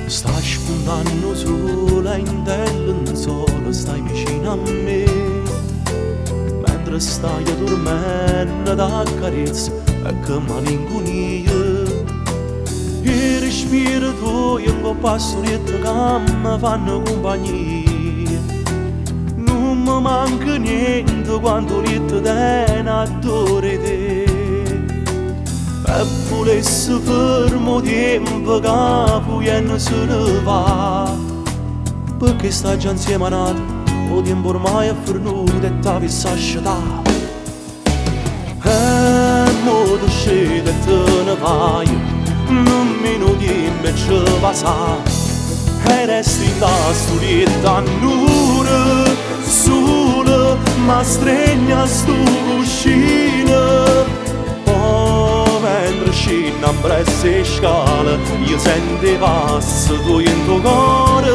Stai spuntando sola in lenzuola, stai vicino a me. Mentre stai dormendo da carezza e che malinconia. Il respiro tuo è un po' pastorietto che mi fanno compagnia. Non mi manca niente quando niente te ne adoro te. E volessi fermo tempo che poi se ne va, perché stai già insieme a nato, o tempo ormai è fornuto e ti avessi lasciato. E mo tu scende e te ne vai, non mi dimmi ce va sa, e resti in da studietta a nure, sola, ma stregna sto cuscino. Mentre scendo a queste scale, io sento i passi tuoi in tuo cuore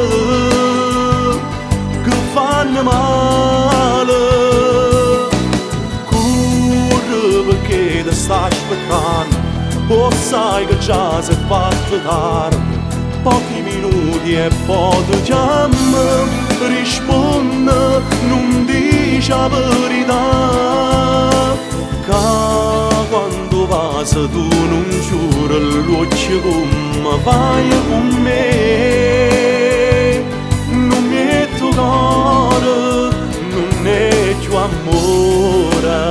che fanno male. Corri perché ti stai aspettando, o sai che già si è fatto tardi. Pochi minuti e poi ti chiamo, risponde, non dici la verità. Quando vai tu non giuri l'occhio come vai con me. Non mi è tuo cuore, non è più amore.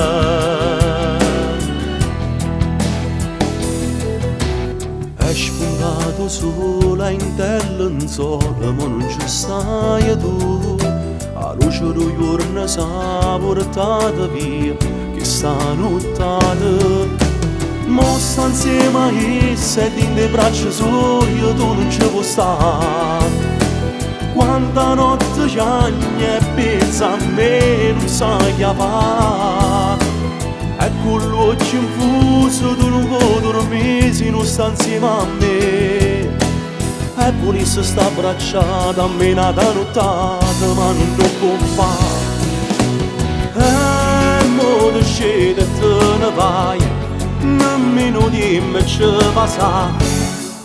È spuntato sola in lenzuola, ma non ci stai tu. A luce del giorno s'ha portata via questa nottata. Mo sta insieme a essa ed in le braccia sue tu non ci puoi stare. Quanta notte piagne e pensa a me non sai che fa. E con l'occhio infuso tu non puoi dormire se non sta insieme a me. E volesse sta abbracciata a me nata nottata ma non lo può fare. E mo tu scende e te ne vai, nemmeno dimmi ce va sa,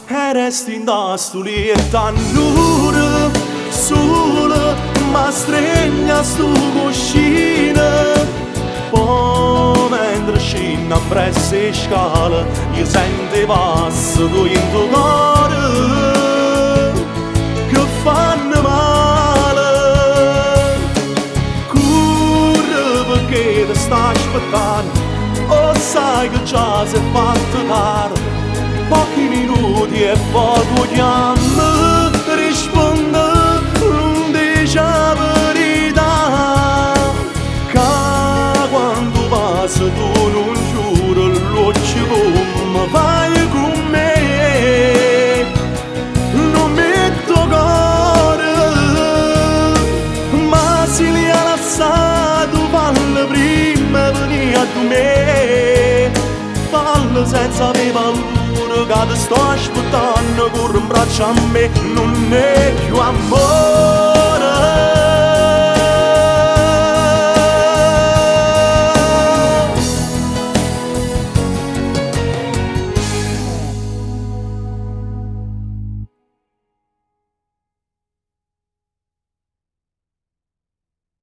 e resti in da studietta a nure, sola, ma stregna sto cuscino. Poi mentre scendo a queste scale, io sento i passi tuoi in tuo cuore che fanno male. Corri perché ti stai aspettando, o sai che già si è fatto tardi. Pochi minuti e poi tu chiami, risponde, non dici la verità. Che quando passi tu non giuri l'occhio come vai con me. Non metto cuore, ma se li ha lasciato palle prima venire a me. Palle senza avere paura che ti sto aspettando, corri in braccio a me, non è più amore.